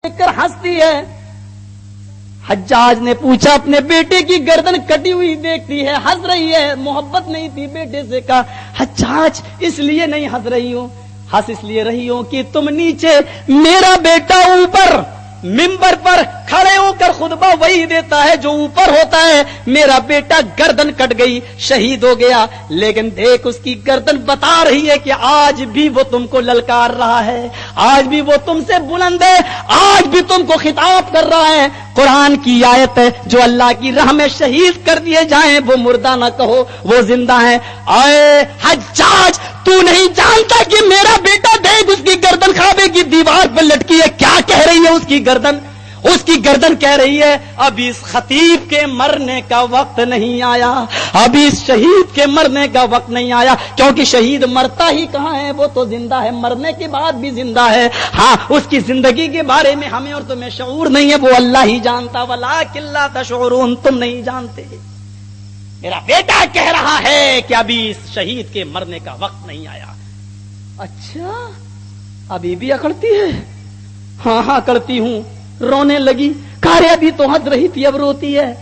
دیکھ کر ہنستی ہے. حجاج نے پوچھا اپنے بیٹے کی گردن کٹی ہوئی دیکھتی ہے, ہنس رہی ہے, محبت نہیں تھی بیٹے سے. کہا حجاج اس لیے نہیں ہنس رہی ہوں, ہنس اس لیے رہی ہوں کہ تم نیچے, میرا بیٹا اوپر منبر پر کھڑے ہو کر خطبہ وہی دیتا ہے جو اوپر ہوتا ہے. میرا بیٹا گردن کٹ گئی, شہید ہو گیا, لیکن دیکھ اس کی گردن بتا رہی ہے کہ آج بھی وہ تم کو للکار رہا ہے, آج بھی وہ تم سے بلند ہے, آج بھی تم کو خطاب کر رہا ہے. قرآن کی آیت ہے, جو اللہ کی راہ میں شہید کر دیے جائیں وہ مردہ نہ کہو, وہ زندہ ہیں. اے حجاج تو نہیں جانتا کہ میرا بیٹا دیکھ اس کی گردن کعبے کی دیوار پر لٹکی ہے, کیا کہہ رہی ہے اس کی گردن؟ اس کی گردن کہہ رہی ہے ابھی اس خطیب کے مرنے کا وقت نہیں آیا, ابھی اس شہید کے مرنے کا وقت نہیں آیا. کیونکہ شہید مرتا ہی کہاں ہے, وہ تو زندہ ہے, مرنے کے بعد بھی زندہ ہے. ہاں اس کی زندگی کے بارے میں ہمیں اور تمہیں شعور نہیں ہے, وہ اللہ ہی جانتا. وَلَٰكِن لَّا تَشْعُرُونَ, تم نہیں جانتے. میرا بیٹا کہہ رہا ہے کہ ابھی اس شہید کے مرنے کا وقت نہیں آیا. اچھا ابھی بھی اکڑتی ہے؟ ہاں ہاں کرتی ہوں. رونے لگی. کہا رے ابھی تو ہنس رہی تھی اب روتی ہے,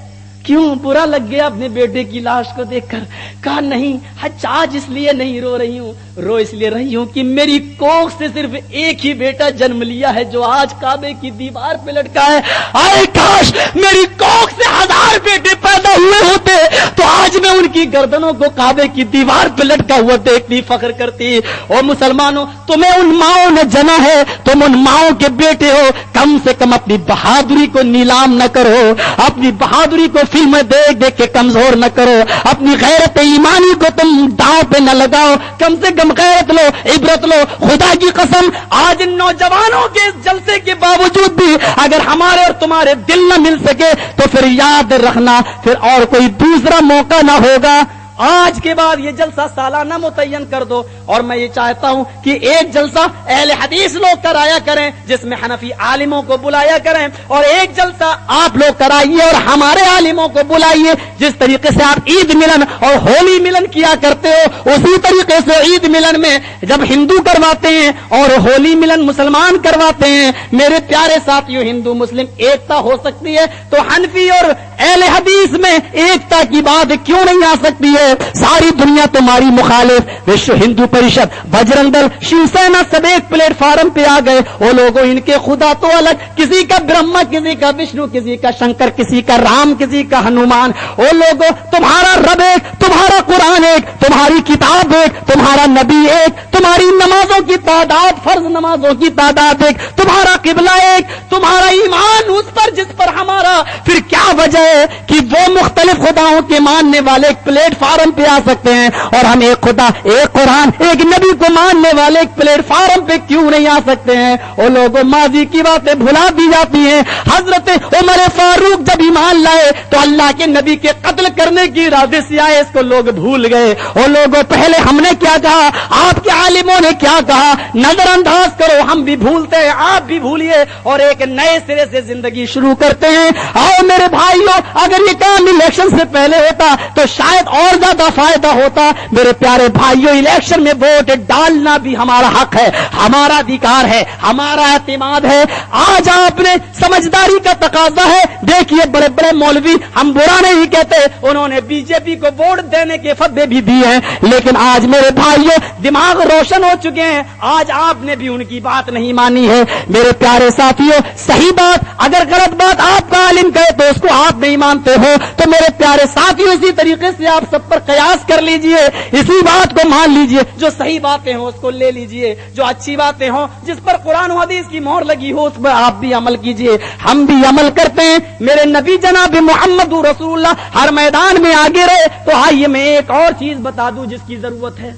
کیوں برا لگ گیا اپنے بیٹے کی لاش کو دیکھ کر؟ کہا نہیں حجاج اس لیے نہیں رو رہی ہوں, رو اس لیے رہی ہوں کہ میری کوکھ سے صرف ایک ہی بیٹا جنم لیا ہے جو آج کعبے کی دیوار پہ لٹکا ہے. آئے کاش میری کوکھ سے 1000 بیٹے پیدا ہوئے ہوتے تو آج میں ان کی گردنوں کو کعبے کی دیوار پہ لٹکا ہوا دیکھتی, فخر کرتی. اور مسلمانوں تمہیں ان ماؤں نے جنا ہے, تم ان ماؤں کے بیٹے ہو, کم سے کم اپنی بہادری کو نیلام نہ کرو, اپنی بہادری کو فلمیں دیکھ دیکھ کے کمزور نہ کرو, اپنی غیرت ایمانی کو تم داؤں پہ نہ لگاؤ, کم سے کم غیرت لو, عبرت لو. خدا کی قسم آج ان نوجوانوں کے جلسے کے باوجود بھی اگر ہمارے اور تمہارے دل نہ مل سکے تو پھر یاد رکھنا پھر اور کوئی دوسرا موقع نہ ہوگا. آج کے بعد یہ جلسہ سالانہ متعین کر دو, اور میں یہ چاہتا ہوں کہ ایک جلسہ اہل حدیث لوگ کرایا کریں جس میں حنفی عالموں کو بلایا کریں, اور ایک جلسہ آپ لوگ کرائیے اور ہمارے عالموں کو بلائیے. جس طریقے سے آپ عید ملن اور ہولی ملن کیا کرتے ہو اسی طریقے سے عید ملن میں جب ہندو کرواتے ہیں اور ہولی ملن مسلمان کرواتے ہیں. میرے پیارے ساتھیوں, ہندو مسلم ایکتا ہو سکتی ہے تو حنفی اور اہل حدیث میں ایکتا کی بات کیوں نہیں آ سکتی ہے؟ ساری دنیا تمہاری مخالف, وشو ہندو پریشد, بجرنگ دل, شیو سینا سب ایک پلیٹ فارم پہ آ گئے. وہ لوگوں ان کے خدا تو الگ, کسی کا برہما, کسی کا وشنو, کسی کا شنکر, کسی کا رام, کسی کا ہنومان. وہ لوگوں تمہارا رب ایک, تمہارا قرآن ایک, تمہاری کتاب ایک, تمہارا نبی ایک, تمہاری نمازوں کی تعداد, فرض نمازوں کی تعداد ایک, تمہارا قبلہ ایک, تمہارا ایمان اس پر جس پر ہمارا. پھر کیا وجہ ہے کہ وہ مختلف خداؤں کے ماننے والے ایک پلیٹ فارم پہ آ سکتے ہیں اور ہم ایک خدا, ایک قرآن, ایک نبی کو ماننے والے ایک پلیٹ فارم پہ کیوں نہیں آ سکتے ہیں؟ وہ لوگوں ماضی کی باتیں بھلا دی جاتی ہیں. حضرت عمر فاروق جب ایمان لائے تو اللہ کے نبی کے قتل کرنے کی ارادے سے آئے, اس کو لوگ بھول گئے. وہ لوگوں پہلے ہم نے کیا کہا, آپ کے عالموں نے کیا کہا, نظر انداز کرو, ہم بھی بھولتے ہیں, آپ بھی بھولیے اور ایک نئے سرے سے زندگی شروع کرتے ہیں. آؤ میرے بھائیوں, اگر یہ کام الیکشن سے پہلے ہوتا تو شاید اور زیادہ فائدہ ہوتا. میرے پیارے بھائیوں, الیکشن میں ووٹ ڈالنا بھی ہمارا حق ہے, ہمارا ادھیکار ہے, ہمارا اعتماد ہے. آج آپ نے سمجھداری کا تقاضا ہے. دیکھیے بڑے بڑے مولوی, ہم برا نہیں کہتے, انہوں نے بی جے پی کو ووٹ دینے کے فتوے بھی دیے ہیں, لیکن آج میرے بھائیوں دماغ روشن ہو چکے ہیں. آج آپ نے بھی ان کی بات نہیں مانی ہے. میرے پیارے ساتھیوں, صحیح بات, اگر غلط بات آپ کا عالم کہے تو اس کو آپ نہیں مانتے ہو, تو میرے پیارے ساتھیوں اسی طریقے سے آپ سب پر قیاس کر لیجئے, اسی بات کو مان لیجئے. جو صحیح باتیں ہوں اس کو لے لیجئے, جو اچھی باتیں ہوں جس پر قرآن و حدیث کی مہر لگی ہو اس پر آپ بھی عمل کیجئے. ہم بھی عمل کرتے ہیں. میرے نبی جناب محمد رسول اللہ ہر میدان میں آگے رہے. تو آئیے میں ایک اور چیز بتا دوں جس کی ضرورت ہے.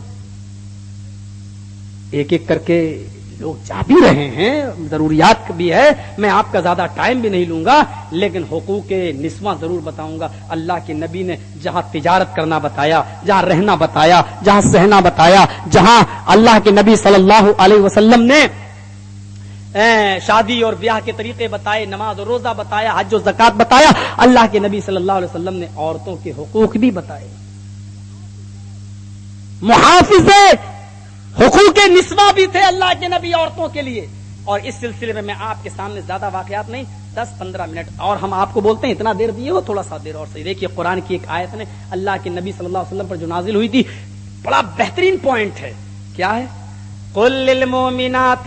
ایک ایک کر کے لوگ جا بھی رہے ہیں, ضروریات بھی ہے, میں آپ کا زیادہ ٹائم بھی نہیں لوں گا, لیکن حقوق نسواں ضرور بتاؤں گا. اللہ کے نبی نے جہاں تجارت کرنا بتایا, جہاں رہنا بتایا, جہاں سہنا بتایا, جہاں اللہ کے نبی صلی اللہ علیہ وسلم نے شادی اور بیاہ کے طریقے بتائے, نماز اور روزہ بتایا, حج و زکات بتایا, اللہ کے نبی صلی اللہ علیہ وسلم نے عورتوں کے حقوق بھی بتائے. محافظ حقوق نسواں بھی تھے اللہ کے نبی عورتوں کے لیے, اور اس سلسلے میں آپ کے سامنے زیادہ واقعات نہیں، 10-15 منٹ اور ہم آپ کو بولتے ہیں اتنا دیر دیے ہو، تھوڑا سا دیر اور صحیح. دیکھیے قرآن کی ایک آیت نے اللہ کے نبی صلی اللہ علیہ وسلم پر جو نازل ہوئی تھی، بڑا بہترین پوائنٹ ہے. کیا ہے؟ قل للمؤمنات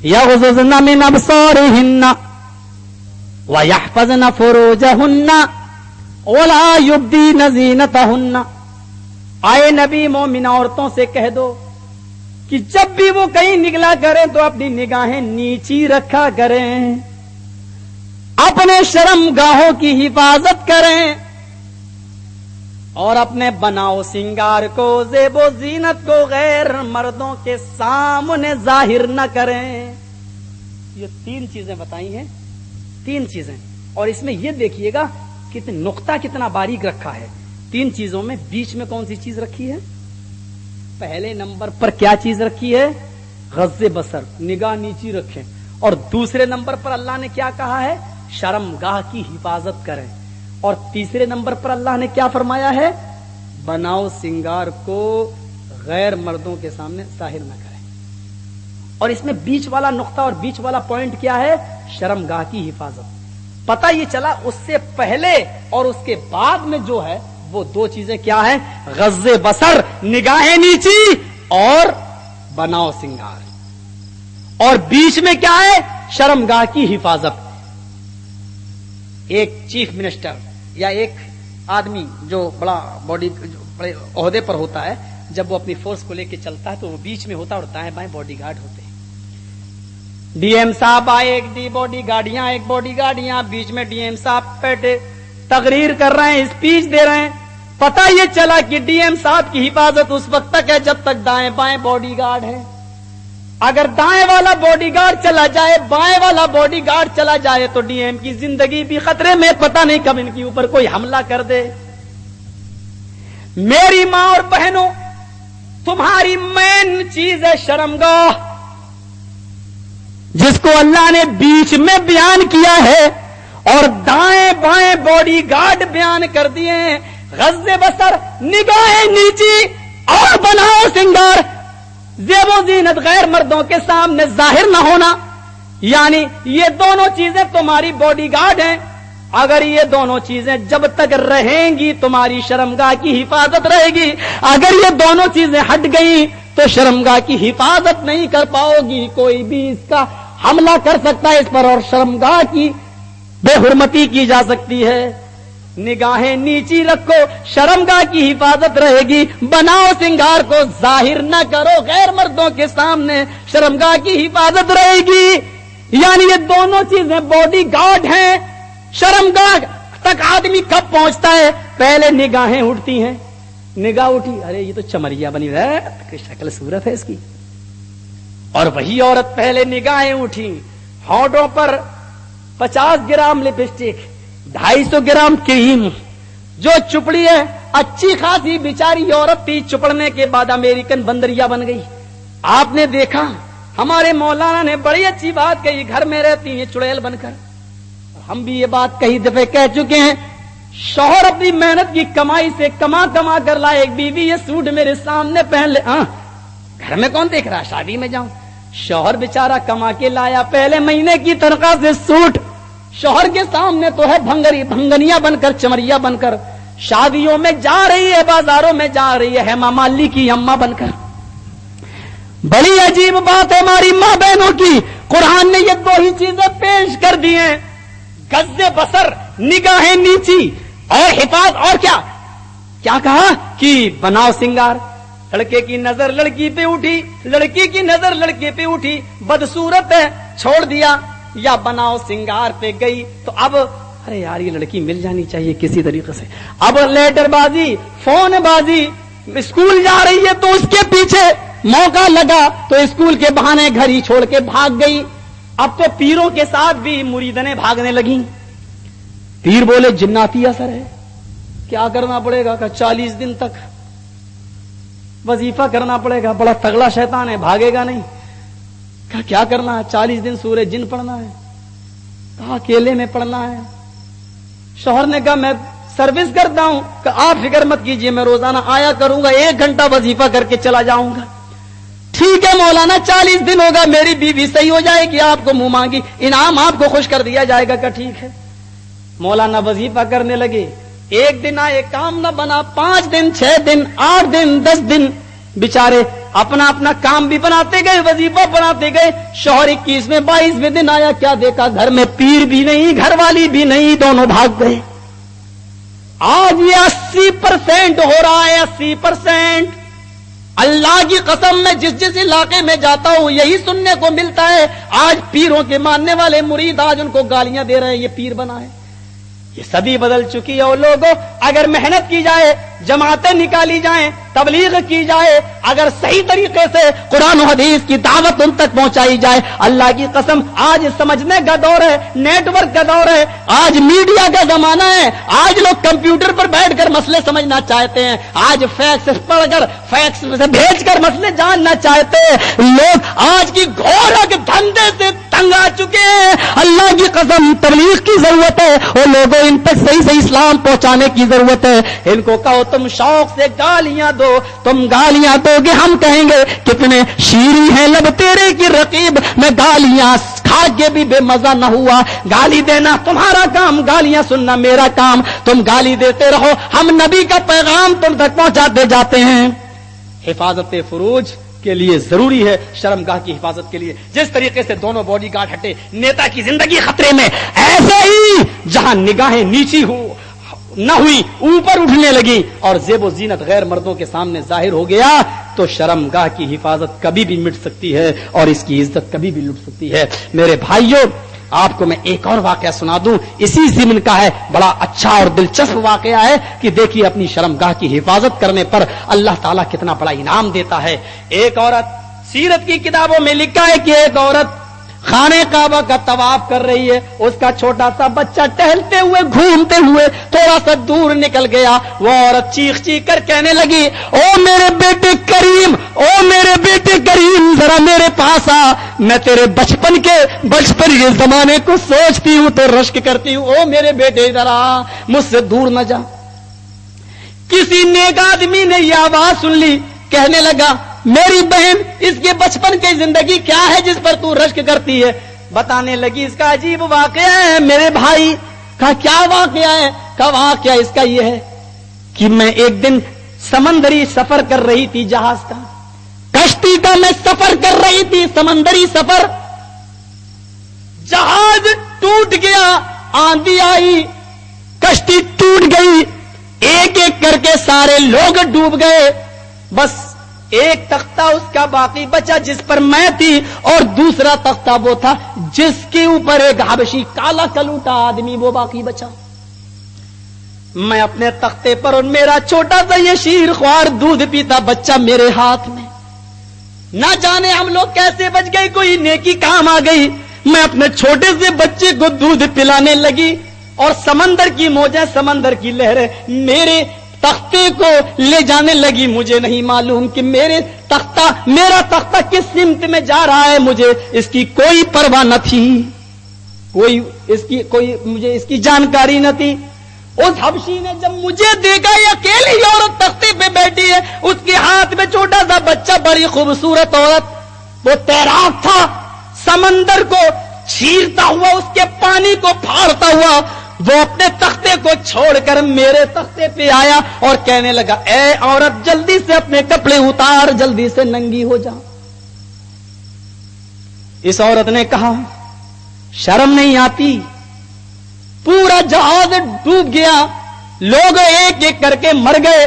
یغضضن من ابصارهن ویحفظن فروجهن ولا یبدین زینتهن. آئے نبی مومن عورتوں سے کہہ دو کہ جب بھی وہ کہیں نکلا کریں تو اپنی نگاہیں نیچی رکھا کریں، اپنے شرم گاہوں کی حفاظت کریں اور اپنے بناؤ سنگار کو، زیب و زینت کو غیر مردوں کے سامنے ظاہر نہ کریں. یہ 3 چیزیں بتائی ہیں، 3 چیزیں. اور اس میں یہ دیکھیے گا کتنے نقطہ کتنا باریک رکھا ہے. 3 چیزوں میں بیچ میں کون سی چیز رکھی ہے؟ پہلے نمبر پر کیا چیز رکھی ہے؟ غض بصر، نگاہ نیچی رکھیں. اور دوسرے نمبر پر اللہ نے کیا کہا ہے؟ شرم گاہ کی حفاظت کریں. اور تیسرے نمبر پر اللہ نے کیا فرمایا ہے؟ بناؤ سنگار کو غیر مردوں کے سامنے ظاہر نہ کریں. اور اس میں بیچ والا نقطہ اور بیچ والا پوائنٹ کیا ہے؟ شرم گاہ کی حفاظت. پتہ یہ چلا اس سے پہلے اور اس کے بعد میں جو ہے وہ 2 چیزیں کیا ہیں؟ غض بصر، نگاہیں نیچی، اور بناؤ سنگار. اور بیچ میں کیا ہے؟ شرم گاہ کی حفاظت. ایک چیف منسٹر یا ایک آدمی جو بڑا باڈی بڑے عہدے پر ہوتا ہے، جب وہ اپنی فورس کو لے کے چلتا ہے تو وہ بیچ میں ہوتا ہے اور دائیں بائیں باڈی گارڈ ہوتے ہیں. ڈی ایم صاحب آئے، ایک باڈی گارڈیاں، ایک باڈی گارڈیاں، بیچ میں ڈی ایم صاحب بیٹھے تقریر کر رہے ہیں، اسپیچ دے رہے ہیں. پتہ یہ چلا کہ ڈی ایم صاحب کی حفاظت اس وقت تک ہے جب تک دائیں بائیں باڈی گارڈ ہے. اگر دائیں والا باڈی گارڈ چلا جائے، بائیں والا باڈی گارڈ چلا جائے تو ڈی ایم کی زندگی بھی خطرے میں، پتہ نہیں کب ان کے اوپر کوئی حملہ کر دے. میری ماں اور بہنوں، تمہاری مین چیز ہے شرمگاہ، جس کو اللہ نے بیچ میں بیان کیا ہے اور دائیں بائیں باڈی گارڈ بیان کر دیے ہیں. غض بصر، نگاہیں نیچی، اور بناؤ سنگار، زیب و زینت غیر مردوں کے سامنے ظاہر نہ ہونا. یعنی یہ دونوں چیزیں تمہاری باڈی گارڈ ہیں. اگر یہ دونوں چیزیں جب تک رہیں گی تمہاری شرمگاہ کی حفاظت رہے گی. اگر یہ دونوں چیزیں ہٹ گئیں تو شرمگاہ کی حفاظت نہیں کر پاؤ گی. کوئی بھی اس کا حملہ کر سکتا ہے اس پر اور شرمگاہ کی بے حرمتی کی جا سکتی ہے. نگاہیں نیچی رکھو، شرمگاہ کی حفاظت رہے گی. بناؤ سنگار کو ظاہر نہ کرو غیر مردوں کے سامنے، شرمگاہ کی حفاظت رہے گی. یعنی یہ دونوں چیزیں باڈی گارڈ ہیں. شرمگاہ تک آدمی کب پہنچتا ہے؟ پہلے نگاہیں اٹھتی ہیں. نگاہ اٹھی، ارے یہ تو چمریا بنی ہے، شکل صورت ہے اس کی. اور وہی عورت پہلے نگاہیں اٹھی، ہونٹوں پر 50 گرام لپسٹک، 250 گرام کریم، جو چپڑی ہے اچھی خاصی بیچاری عورت تھی، چپڑنے کے بعد امریکن بندریا بن گئی. آپ نے دیکھا ہمارے مولانا نے بڑی اچھی بات کہی، گھر میں رہتی ہیں چڑیل بن کر. ہم بھی یہ بات کئی دفعہ کہہ چکے ہیں. شوہر اپنی محنت کی کمائی سے کما کر لائے، ایک بیوی یہ سوٹ میرے سامنے پہن لے، گھر میں کون دیکھ رہا، شادی میں جاؤں. شوہر بیچارہ کما کے لایا پہلے مہینے کی تنخواہ سے سوٹ، شوہر کے سامنے تو ہے بھنگنیا بن کر، چمریا بن کر. شادیوں میں جا رہی ہے، بازاروں میں جا رہی ہے ہیما مالی کی اماں بن کر. بڑی عجیب بات ہے ہماری ماں بہنوں کی. قرآن نے یہ 2 ہی چیزیں پیش کر دی ہیں، غض بصر، نگاہیں نیچی، اور حفاظت. اور کیا کہا کہ بناؤ سنگار. لڑکے کی نظر لڑکی پہ اٹھی، لڑکی کی نظر لڑکے پہ اٹھی، بدصورت ہے چھوڑ دیا، یا بناؤ سنگار پہ گئی تو اب ارے یار یہ لڑکی مل جانی چاہیے کسی طریقے سے. اب لیٹر بازی، فون بازی، اسکول جا رہی ہے تو اس کے پیچھے موقع لگا تو اسکول کے بہانے گھر ہی چھوڑ کے بھاگ گئی. اب تو پیروں کے ساتھ بھی مریدنیں بھاگنے لگیں. پیر بولے جناتی اثر ہے. کیا کرنا پڑے گا؟ کہ 40 دن تک وظیفہ کرنا پڑے گا. بڑا تگڑا شیطان ہے، بھاگے گا نہیں. کیا کرنا ہے؟ 40 دن سورہ جن پڑھنا ہے. کہا اکیلے میں پڑھنا ہے. شوہر نے کہا میں سروس کرتا ہوں، کہ آپ فکر مت کیجئے میں روزانہ آیا کروں گا، 1 گھنٹہ وظیفہ کر کے چلا جاؤں گا. ٹھیک ہے مولانا 40 دن ہوگا میری بیوی صحیح ہو جائے گی, آپ کو منہ مانگی انعام آپ کو خوش کر دیا جائے گا. کہ ٹھیک ہے. مولانا وظیفہ کرنے لگے, ایک دن آئے کام نہ بنا, 5 دن 6 دن 8 دن 10 دن بیچارے اپنا اپنا کام بھی بناتے گئے, وظیفہ بناتے گئے. شوہر 21ویں 22ویں دن آیا, کیا دیکھا گھر میں پیر بھی نہیں, گھر والی بھی نہیں, دونوں بھاگ گئے. آج یہ 80% ہو رہا ہے, 80%. اللہ کی قسم میں جس علاقے میں جاتا ہوں یہی سننے کو ملتا ہے. آج پیروں کے ماننے والے مرید آج ان کو گالیاں دے رہے ہیں, یہ پیر بنا ہے. یہ صدی بدل چکی ہے. اور لوگوں اگر محنت کی جائے, جماعتیں نکالی جائیں, تبلیغ کی جائے, اگر صحیح طریقے سے قرآن و حدیث کی دعوت ان تک پہنچائی جائے, اللہ کی قسم آج سمجھنے کا دور ہے, نیٹ ورک کا دور ہے, آج میڈیا کا زمانہ ہے. آج لوگ کمپیوٹر پر بیٹھ کر مسئلے سمجھنا چاہتے ہیں, آج فیکس پڑھ کر فیکس سے بھیج کر مسئلے جاننا چاہتے ہیں. لوگ آج کی گھورک دھندے سے تنگ آ چکے ہیں. اللہ کی قسم تبلیغ کی ضرورت ہے, اور لوگوں ان تک صحیح اسلام پہنچانے کی ضرورت ہے. ان کو کہو تم شوق سے گالیاں دو, تم گالیاں دو گے ہم کہیں گے کتنے شیریں ہیں لب تیرے کی رقیب. میں گالیاں کھا کے بھی بے مزہ نہ ہوا. گالی دینا تمہارا کام, گالیاں سننا میرا کام. تم گالی دیتے رہو, ہم نبی کا پیغام تم تک پہنچاتے جاتے ہیں. حفاظت فروج کے لیے ضروری ہے, شرمگاہ کی حفاظت کے لیے. جس طریقے سے دونوں باڈی گارڈ ہٹے, نیتا کی زندگی خطرے میں, ایسے ہی جہاں نگاہیں نیچی نہ ہوئی اوپر اٹھنے لگی اور زیب و زینت غیر مردوں کے سامنے ظاہر ہو گیا, تو شرمگاہ کی حفاظت کبھی بھی مٹ سکتی ہے اور اس کی عزت کبھی بھی لٹ سکتی ہے. میرے بھائیوں, آپ کو میں ایک اور واقعہ سنا دوں, اسی ضمن کا ہے, بڑا اچھا اور دلچسپ واقعہ ہے کہ دیکھیے اپنی شرمگاہ کی حفاظت کرنے پر اللہ تعالیٰ کتنا بڑا انعام دیتا ہے. ایک عورت, سیرت کی کتابوں میں لکھا ہے کہ ایک عورت خانہ کعبہ کا طواف کر رہی ہے, اس کا چھوٹا سا بچہ ٹہلتے ہوئے گھومتے ہوئے تھوڑا سا دور نکل گیا. وہ عورت چیخ چیخ کر کہنے لگی, او میرے بیٹے کریم, او میرے بیٹے کریم, ذرا میرے پاس آ, میں تیرے بچپن کے زمانے کو سوچتی ہوں تو رشک کرتی ہوں. او میرے بیٹے ذرا مجھ سے دور نہ جا. کسی نیک آدمی نے یہ آواز سن لی, کہنے لگا, میری بہن اس کے بچپن کی زندگی کیا ہے جس پر تو رشک کرتی ہے؟ بتانے لگی اس کا عجیب واقعہ ہے میرے بھائی. کہا کیا واقعہ ہے؟ کہا واقعہ اس کا یہ ہے کہ میں ایک دن سمندری سفر کر رہی تھی, جہاز کا, کشتی کا میں سفر کر رہی تھی, سمندری سفر. جہاز ٹوٹ گیا, آندھی آئی, کشتی ٹوٹ گئی, ایک ایک کر کے سارے لوگ ڈوب گئے. بس ایک تختہ اس کا باقی بچا جس پر میں تھی, اور دوسرا تختہ وہ تھا جس کے اوپر ایک حبشی کالا کلوٹا آدمی وہ باقی بچا. میں اپنے تختے پر, اور میرا چھوٹا سا یہ شیر خوار دودھ پیتا بچہ میرے ہاتھ میں. نہ جانے ہم لوگ کیسے بچ گئے, کوئی نیکی کام آ گئی. میں اپنے چھوٹے سے بچے کو دودھ پلانے لگی, اور سمندر کی موجیں, سمندر کی لہریں میرے تختے کو لے جانے لگی. مجھے نہیں معلوم کہ میرا تختہ کس سمت میں جا رہا ہے, مجھے اس کی کوئی پرواہ نہ تھی, مجھے اس کی جانکاری نہ تھی. اس حبشی نے جب مجھے دیکھا یہ اکیلی عورت تختے پہ بیٹھی ہے, اس کے ہاتھ میں چھوٹا سا بچہ, بڑی خوبصورت عورت, وہ تیراک تھا, سمندر کو چھیرتا ہوا, اس کے پانی کو پھاڑتا ہوا, وہ اپنے تختے کو چھوڑ کر میرے تختے پہ آیا اور کہنے لگا, اے عورت جلدی سے اپنے کپڑے اتار, جلدی سے ننگی ہو جا. اس عورت نے کہا, شرم نہیں آتی, پورا جہاز ڈوب گیا, لوگ ایک ایک کر کے مر گئے,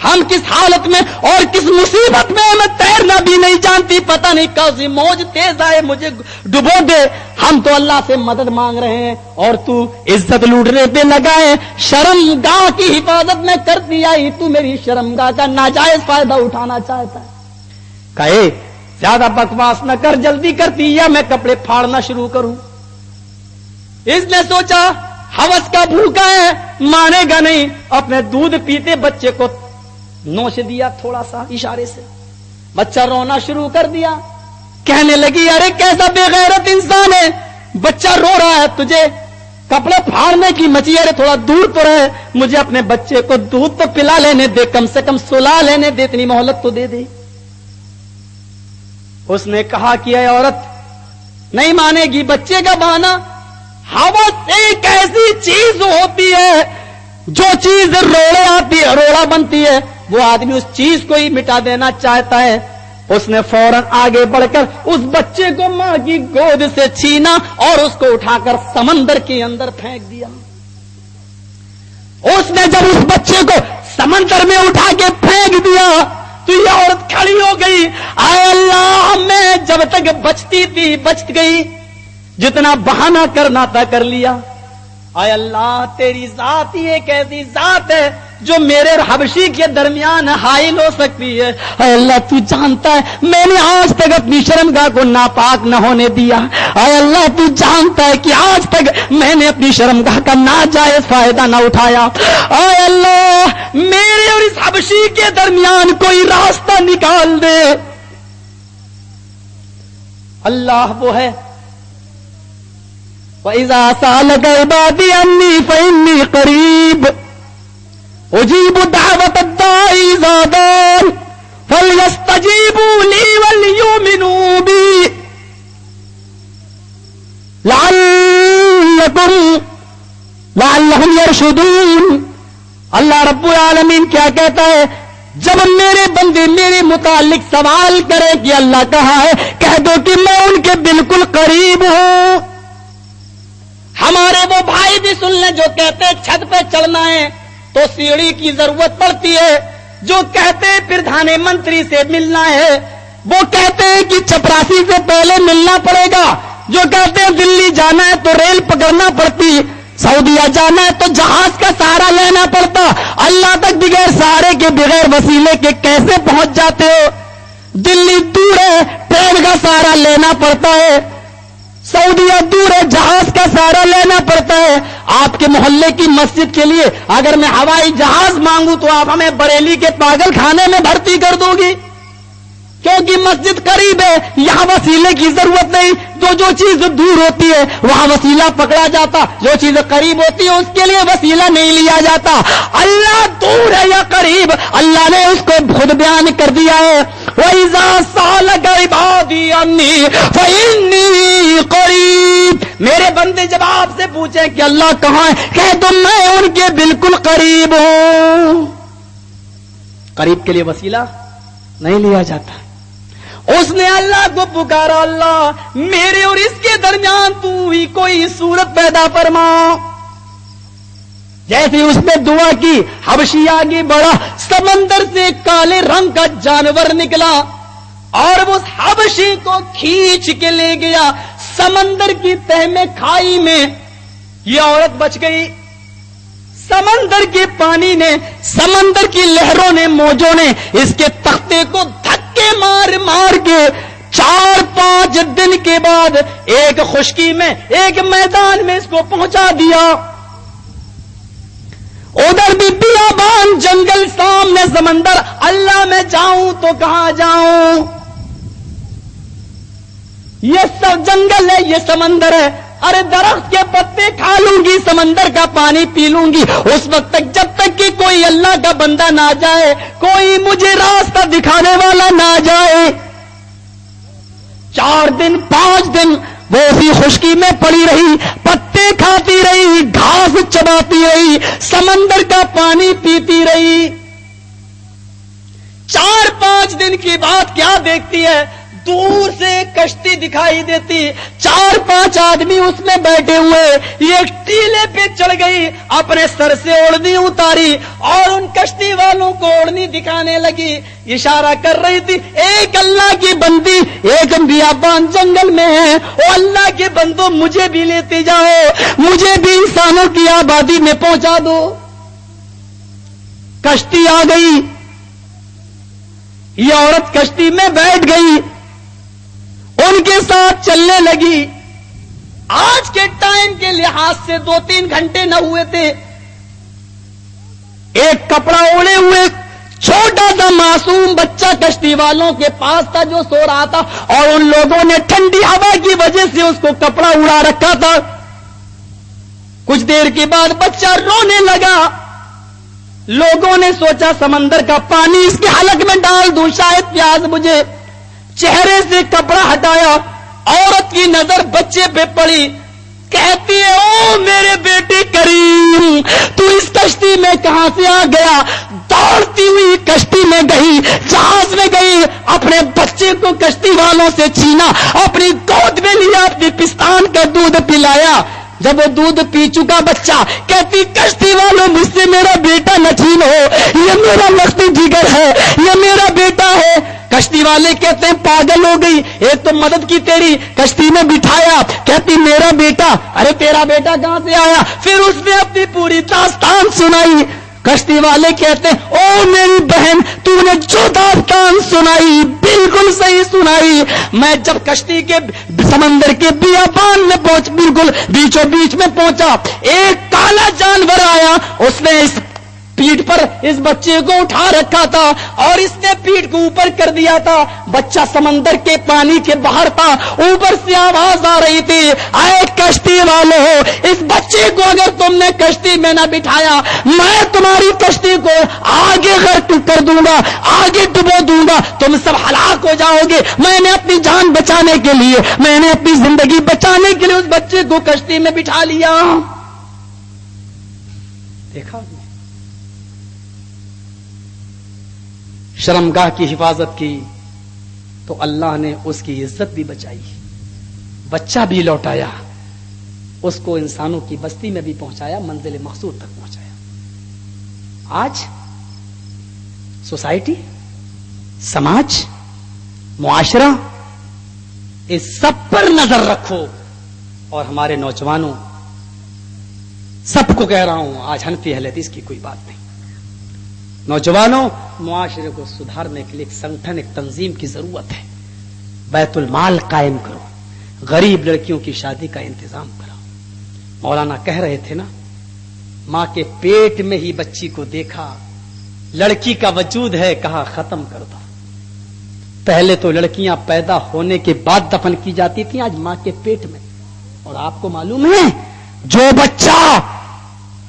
ہم کس حالت میں اور کس مصیبت میں, میں تیرنا بھی نہیں جانتی, پتہ نہیں کیسی موج تیز آئے مجھے ڈبو دے. ہم تو اللہ سے مدد مانگ رہے ہیں اور تو عزت لوٹنے پہ لگا ہے. شرمگاہ کی حفاظت میں کرتی آئی, تو میری شرمگاہ کا ناجائز فائدہ اٹھانا چاہتا ہے. کہے زیادہ بکواس نہ کر, جلدی کرتی یا میں کپڑے پھاڑنا شروع کروں. اس نے سوچا ہوس کا بھوکا ہے, مانے گا نہیں, اپنے دودھ پیتے بچے کو نوش دیا تھوڑا سا اشارے سے. بچہ رونا شروع کر دیا, کہنے لگی, ارے کیسا بے غیرت انسان ہے, بچہ رو رہا ہے, تجھے کپڑے پھاڑنے کی مچی, ارے تھوڑا دور تو رہے, مجھے اپنے بچے کو دودھ تو پلا لینے دے, کم سے کم سلا لینے دے, اتنی مہلت تو دے دے. اس نے کہا کہ اے عورت نہیں مانے گی بچے کا بہانا. ہوس ایک ایسی چیز ہوتی ہے جو چیز روڑے آتی ہے روڑا بنتی ہے وہ آدمی اس چیز کو ہی مٹا دینا چاہتا ہے. اس نے فوراً آگے بڑھ کر اس بچے کو ماں کی گود سے چھینا اور اس کو اٹھا کر سمندر کے اندر پھینک دیا. اس نے جب اس بچے کو سمندر میں اٹھا کے پھینک دیا تو یہ عورت کھڑی ہو گئی. اے اللہ میں جب تک بچتی تھی بچ گئی, جتنا بہانہ کرنا تھا کر لیا. اے اللہ تیری ذات ہی ایک ایسی ذات ہے جو میرے اور حبشی کے درمیان حائل ہو سکتی ہے. اے اللہ تو جانتا ہے میں نے آج تک اپنی شرمگاہ کو ناپاک نہ ہونے دیا. اے اللہ تو جانتا ہے کہ آج تک میں نے اپنی شرمگاہ کا ناجائز فائدہ نہ اٹھایا. اے اللہ میرے اور اس حبشی کے درمیان کوئی راستہ نکال دے. اللہ وہ ہے وَإِذَا سَأَلَكَ عِبَادِي عَنِّي فَإِنِّي قَرِيبٌ أُجِيبُ دَعْوَةَ الدَّاعِ إِذَا دَعَانِ فَلْيَسْتَجِيبُوا لِي وَلْيُؤْمِنُوا بِي لَعَلَّهُمْ يَرْشُدُونَ. اللہ رب العالمین کیا کہتا ہے جب میرے بندے میرے متعلق سوال کرے کہ اللہ کہاں ہے, کہہ دو کہ میں ان کے بالکل قریب ہوں. ہمارے وہ بھائی بھی سن لیں جو کہتے ہیں چھت پہ چڑھنا ہے تو سیڑھی کی ضرورت پڑتی ہے, جو کہتے ہیں پردھان منتری سے ملنا ہے, وہ کہتے ہیں کہ چپراسی سے پہلے ملنا پڑے گا, جو کہتے ہیں دلی جانا ہے تو ریل پکڑنا پڑتی, سعودیہ جانا ہے تو جہاز کا سہارا لینا پڑتا. اللہ تک بغیر سہارے کے بغیر وسیلے کے کیسے پہنچ جاتے ہو؟ دلی دور ہے ٹرین کا سہارا لینا پڑتا ہے, سعودیہ دور ہے جہاز کا سہارا لینا پڑتا ہے. آپ کے محلے کی مسجد کے لیے اگر میں ہوائی جہاز مانگوں تو آپ ہمیں بریلی کے پاگل خانے میں بھرتی کر دو گی, کیونکہ مسجد قریب ہے, یہاں وسیلے کی ضرورت نہیں. جو چیز دور ہوتی ہے وہاں وسیلہ پکڑا جاتا, جو چیز قریب ہوتی ہے اس کے لیے وسیلہ نہیں لیا جاتا. اللہ دور ہے یا قریب اللہ نے اس کو خود بیان کر دیا ہے. وَإِذَا سَأَلَكَ عِبَادِي عَنِّي فَإِنِّي قَرِيبٌ. میرے بندے جب آپ سے پوچھیں کہ اللہ کہاں ہے, کہہ دو میں ان کے بالکل قریب ہوں. قریب کے لیے وسیلہ نہیں لیا جاتا. اس نے اللہ کو پکارا, اللہ میرے اور اس کے درمیان تو ہی کوئی صورت پیدا فرما. جیسے اس نے دعا کی حبشی آگے بڑھا, سمندر سے کالے رنگ کا جانور نکلا اور اس حبشی کو کھینچ کے لے گیا سمندر کی تہ میں کھائی میں. یہ عورت بچ گئی. سمندر کے پانی نے, سمندر کی لہروں نے, موجوں نے اس کے تختے کو دھکے مار مار کے 4-5 دن کے بعد ایک خشکی میں ایک میدان میں اس کو پہنچا دیا. ادھر بھی بیابان جنگل, سامنے سمندر. اللہ میں جاؤں تو کہاں جاؤں؟ یہ سب جنگل ہے, یہ سمندر ہے. ارے درخت کے پتے کھا لوں گی, سمندر کا پانی پی لوں گی, اس وقت تک جب تک کہ کوئی اللہ کا بندہ نہ جائے, کوئی مجھے راستہ دکھانے والا نہ جائے. 4 دن 5 دن وہ اسی خشکی میں پڑی رہی, پتے کھاتی رہی, گھاس چباتی رہی, سمندر کا پانی پیتی رہی. 4-5 دن کی بات کیا دیکھتی ہے, دور سے کشتی دکھائی دیتی, 4-5 آدمی اس میں بیٹھے ہوئے. یہ ایک ٹیلے پہ چڑھ گئی, اپنے سر سے اوڑھنی اتاری اور ان کشتی والوں کو اوڑھنی دکھانے لگی, اشارہ کر رہی تھی ایک اللہ کی بندی ایک بیابان جنگل میں ہے, او اللہ کے بندوں مجھے بھی لیتے جاؤ, مجھے بھی انسانوں کی آبادی میں پہنچا دو. کشتی آ گئی, یہ عورت کشتی میں بیٹھ گئی, ان کے ساتھ چلنے لگی. آج کے ٹائم کے لحاظ سے 2-3 گھنٹے نہ ہوئے تھے. ایک کپڑا اوڑے ہوئے چھوٹا سا معصوم بچہ کشتی والوں کے پاس تھا جو سو رہا تھا, اور ان لوگوں نے ٹھنڈی ہوا کی وجہ سے اس کو کپڑا اڑا رکھا تھا. کچھ دیر کے بعد بچہ رونے لگا. لوگوں نے سوچا سمندر کا پانی اس کے حلق میں ڈال دوں, شاید پیاس بجھے. چہرے سے کپڑا ہٹایا، عورت کی نظر بچے پہ پڑی، کہتی ہے او میرے بیٹے کریم، تو اس کشتی میں کہاں سے آ گیا؟ دوڑتی ہوئی کشتی میں گئی، جہاز میں گئی، اپنے بچے کو کشتی والوں سے چھینا، اپنی گود میں لیا، اپنی پستان کا دودھ پلایا۔ جب وہ دودھ پی چکا بچہ، کہتی کشتی والوں مجھ سے میرا بیٹا نہ چھینو، یہ میرا لختی جگر ہے، یہ میرا بیٹا ہے۔ کشتی والے کہتے ہیں پاگل ہو گئی، ایک تو مدد کی تیری، کشتی میں بٹھایا، کہتی میرا بیٹا، ارے تیرا بیٹا کہاں سے آیا؟ پھر اس نے اپنی پوری داستان سنائی۔ کشتی والے کہتے ہیں او میری بہن، تو نے جو داستان سنائی بالکل صحیح سنائی۔ میں جب کشتی کے سمندر کے بیابان میں پہنچ، بالکل بیچوں بیچ میں پہنچا، ایک کالا جانور آیا، اس نے اس پیٹھ پر اس بچے کو اٹھا رکھا تھا اور اس نے پیٹھ کو اوپر کر دیا تھا۔ بچہ سمندر کے پانی کے باہر تھا، اوپر سے آواز آ رہی تھی اے کشتی والو، اس بچے کو اگر تم نے کشتی میں نہ بٹھایا، میں تمہاری کشتی کو آگے غرق کر دوں گا، آگے ڈبو دوں گا، تم سب ہلاک ہو جاؤ گے۔ میں نے اپنی جان بچانے کے لیے، میں نے اپنی زندگی بچانے کے لیے اس بچے کو کشتی میں بٹھا لیا۔ دیکھا شرمگاہ کی حفاظت کی تو اللہ نے اس کی عزت بھی بچائی، بچہ بھی لوٹایا، اس کو انسانوں کی بستی میں بھی پہنچایا، منزل مقصود تک پہنچایا۔ آج سوسائٹی، سماج، معاشرہ، اس سب پر نظر رکھو۔ اور ہمارے نوجوانوں، سب کو کہہ رہا ہوں، آج حنفی اہل حدیث کی کوئی بات نہیں، نوجوانوں، معاشرے کو سدھارنے کے لیے ایک سنگٹھن، ایک تنظیم کی ضرورت ہے۔ بیت المال قائم کرو، غریب لڑکیوں کی شادی کا انتظام کرو۔ مولانا کہہ رہے تھے نا، ماں کے پیٹ میں ہی بچی کو دیکھا، لڑکی کا وجود ہے، کہا ختم کر دو۔ پہلے تو لڑکیاں پیدا ہونے کے بعد دفن کی جاتی تھیں، آج ماں کے پیٹ میں۔ اور آپ کو معلوم ہے جو بچہ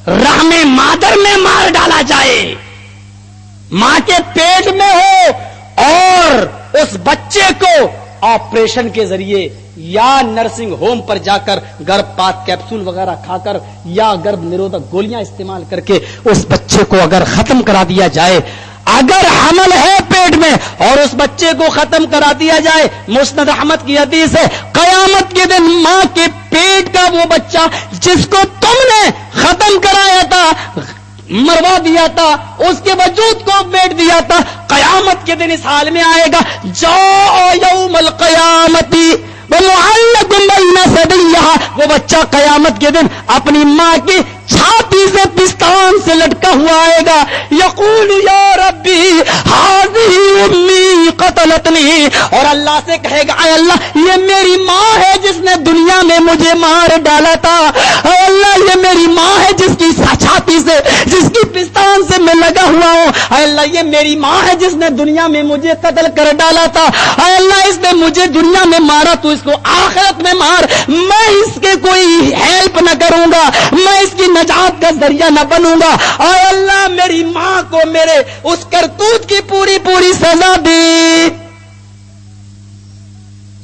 رحم مادر میں مار ڈالا جائے، ماں کے پیٹ میں ہو، اور اس بچے کو آپریشن کے ذریعے یا نرسنگ ہوم پر جا کر گربھ پات کیپسول وغیرہ کھا کر یا گربھ نرودک گولیاں استعمال کر کے اس بچے کو اگر ختم کرا دیا جائے، اگر حمل ہے پیٹ میں اور اس بچے کو ختم کرا دیا جائے، مسند احمد کی حدیث ہے، قیامت کے دن ماں کے پیٹ کا وہ بچہ جس کو تم نے ختم کرایا تھا، مروا دیا تھا، اس کے وجود کو بیٹ دیا تھا، قیامت کے دن اس حال میں آئے گا، جاء یوم القیامتی ومعلق بین ثدیہا، وہ بچہ قیامت کے دن اپنی ماں کی چھاتی سے پستان سے لٹکا ہوا آئے گا، یقول یا ربی ہذہ امی قتلتنی، اور اللہ سے کہے گا اے اللہ یہ میری ماں ہے جس نے دنیا میں مجھے مار ڈالا تھا، اے اللہ یہ میری ماں ہے جس کی چھاتی سے، جس کی پستان سے میں لگا ہوا ہوں، اے اللہ یہ میری ماں ہے جس نے دنیا میں مجھے قتل کر ڈالا تھا، اے اللہ اس نے مجھے دنیا میں مارا تو اس کو آخرت میں مار، میں اس کے کوئی ہیلپ نہ کروں گا، میں اس کی نجات کا ذریعہ نہ بنوں گا، اے اللہ میری ماں کو میرے اس کرتوت کی پوری پوری سزا دی۔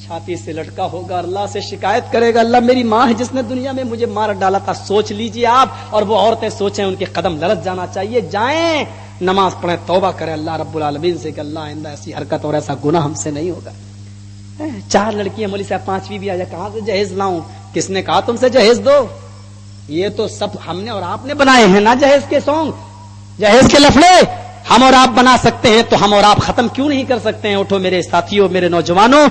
چھاتی سے لٹکا ہوگا، اللہ سے شکایت کرے گا، اللہ میری ماں ہے جس نے دنیا میں مجھے مار ڈالا تھا۔ سوچ لیجئے آپ، اور وہ عورتیں سوچیں، ان کے قدم لرز جانا چاہیے، جائیں نماز پڑھیں، توبہ کریں اللہ رب العالمین سے کہ اللہ آئندہ ایسی حرکت اور ایسا گناہ ہم سے نہیں ہوگا۔ 4 لڑکیاں، مولوی صاحب 5ویں بھی آ جائے، کہاں سے جہیز لاؤں؟ کس نے کہا تم سے جہیز دو؟ یہ تو سب ہم نے اور آپ نے بنائے ہیں نا، جہیز کے سونگ، جہیز کے لفڑے ہم اور آپ بنا سکتے ہیں، تو ہم اور آپ ختم کیوں نہیں کر سکتے ہیں؟ اٹھو میرے ساتھیوں، میرے نوجوانوں،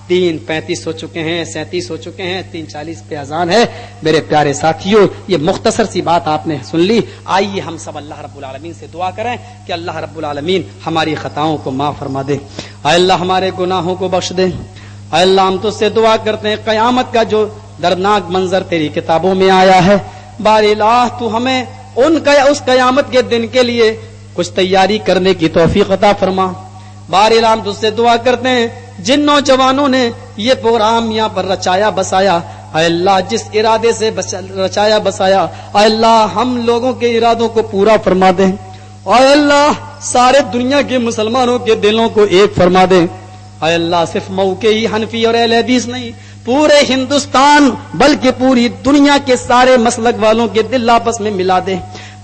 3:35 ہو چکے ہیں، 37 ہو چکے ہیں، 3:40 پہ اذان ہے۔ میرے پیارے ساتھیوں، یہ مختصر سی بات آپ نے سن لی، آئیے ہم سب اللہ رب العالمین سے دعا کریں کہ اللہ رب العالمین ہماری خطاؤں کو معاف فرما دے، اے اللہ ہمارے گناہوں کو بخش دے، اے اللہ ہم تجھ سے دعا کرتے ہیں، قیامت کا جو دردناک منظر تیری کتابوں میں آیا ہے، بار الہ تو ہمیں اس قیامت کے دن کے لیے کچھ تیاری کرنے کی توفیق عطا فرما۔ بار الہ ہم تجھ سے دعا کرتے ہیں، جن نوجوانوں نے یہ پروگرام یہاں پر رچایا بسایا، اے اللہ جس ارادے سے رچایا بسایا، اے اللہ ہم لوگوں کے ارادوں کو پورا فرما دیں، اے اللہ سارے دنیا کے مسلمانوں کے دلوں کو ایک فرما دیں، اے اللہ صرف مئو کے ہی حنفی اور اہل حدیث نہیں، پورے ہندوستان بلکہ پوری دنیا کے سارے مسلک والوں کے دل آپس میں ملا دے۔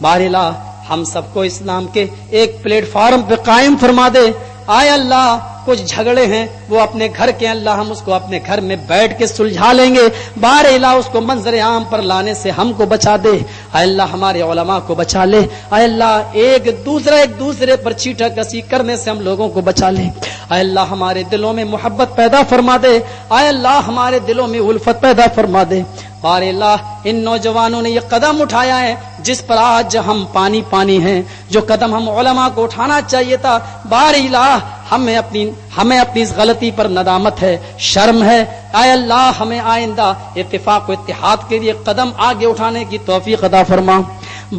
بہرحال ہم سب کو اسلام کے ایک پلیٹ فارم پہ قائم فرما دے۔ آئے اللہ کچھ جھگڑے ہیں وہ اپنے گھر کے، اللہ ہم اس کو اپنے گھر میں بیٹھ کے سلجھا لیں گے، بار الہ اس کو منظر عام پر لانے سے ہم کو بچا دے۔ اے اللہ ہمارے علماء کو بچا لے۔ اے اللہ ایک دوسرے پر چیٹا کسی کرنے سے ہم لوگوں کو بچا لے۔ اے اللہ ہمارے دلوں میں محبت پیدا فرما دے۔ اے اللہ ہمارے دلوں میں الفت پیدا فرما دے۔ بار اللہ ان نوجوانوں نے یہ قدم اٹھایا ہے جس پر آج ہم پانی ہیں، جو قدم ہم علماء کو اٹھانا چاہیے تھا، بار الہ ہمیں اپنی اس غلطی پر ندامت ہے، شرم ہے۔ اے اللہ ہمیں آئندہ اتفاق و اتحاد کے لیے قدم آگے اٹھانے کی توفیق عطا فرما۔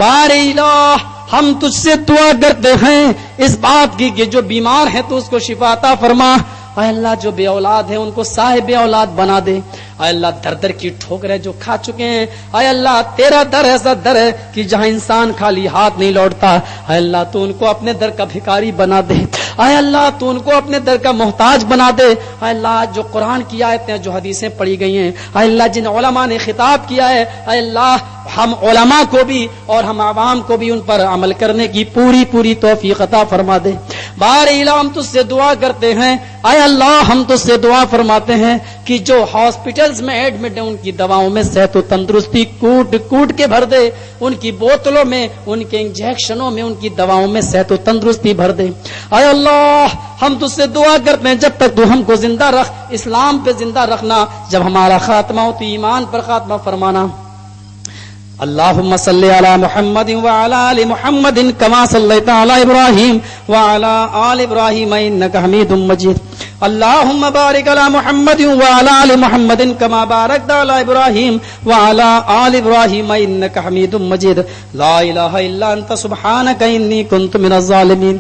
بار الہ ہم تجھ سے دعا کرتے ہیں اس بات کی کہ جو بیمار ہیں تو اس کو شفا عطا فرما۔ اے اللہ جو بے اولاد ہیں ان کو صاحب اولاد بنا دے۔ اے اللہ در کی ٹھوکریں جو کھا چکے ہیں، اے اللہ تیرا در ایسا در ہے کہ جہاں انسان خالی ہاتھ نہیں لوٹتا، اے اللہ تو ان کو اپنے در کا بھکاری بنا دے۔ اے اللہ تو ان کو اپنے در کا محتاج بنا دے۔ اے اللہ جو قرآن کی آیتیں جو حدیثیں پڑھی گئی ہیں، اے اللہ جن علماء نے خطاب کیا ہے، اے اللہ ہم علماء کو بھی اور ہم عوام کو بھی ان پر عمل کرنے کی پوری توفیق عطا فرما دے۔ بار الہ ہم تجھ سے دعا کرتے ہیں، اے اللہ ہم تجھ سے دعا فرماتے ہیں کہ جو ہاسپٹلز میں ایڈمٹ ہیں ان کی دواؤں میں صحت و تندرستی کوٹ کے بھر دے، ان کی بوتلوں میں، ان کے انجیکشنوں میں، ان کی دواؤں میں صحت و تندرستی بھر دے۔ اے اللہ ہم تجھ سے دعا کرتے ہیں جب تک تو ہم کو زندہ رکھ، اسلام پہ زندہ رکھنا، جب ہمارا خاتمہ ہو تو ایمان پر خاتمہ فرمانا۔ اللهم صل على محمد وعلى آل محمد كما صليت على إبراهيم وعلى آل إبراهيم إنك حميد مجيد اللهم بارك على محمد وعلى آل محمد كما باركت على إبراهيم وعلى آل إبراهيم إنك حميد مجيد لا إله إلا أنت سبحانك إني كنت من الظالمين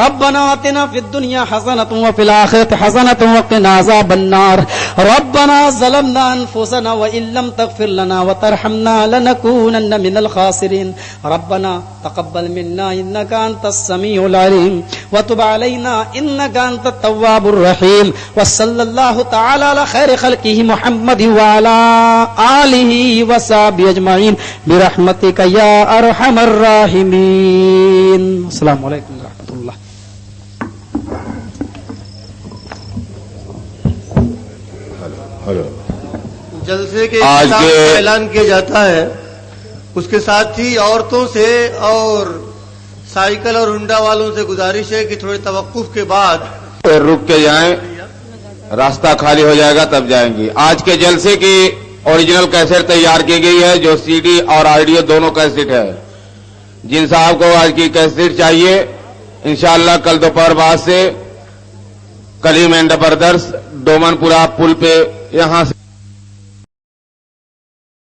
ربنا آتنا في الدنيا حسنة وفي الآخرة حسنة وقنا عذاب النار ربنا ظلمنا أنفسنا وإن لم تغفر لنا وترحمنا لنكونن من الخاسرين ربنا تقبل منا إنك أنت السميع العليم وتب علينا إنك أنت التواب الرحيم وصلى الله تعالى على خير خلقه محمد وعلى آله وصحبه أجمعين برحمتك يا أرحم الراحمين السلام عليكم ورحمة الله جلسے کے اعلان کیا جاتا ہے، اس کے ساتھ ہی عورتوں سے اور سائیکل اور ہنڈا والوں سے گزارش ہے کہ تھوڑے توقف کے بعد رک کے جائیں، راستہ خالی ہو جائے گا تب جائیں گی۔ آج کے جلسے کی اوریجنل کیسٹ تیار کی گئی ہے جو سی ڈی اور آڈیو دونوں کیسٹ ہے۔ جن صاحب کو آج کی کیسٹ چاہیے انشاءاللہ کل دوپہر بعد سے کلیم اینڈ بردرس ڈومن پورا پل پہ یہاں سے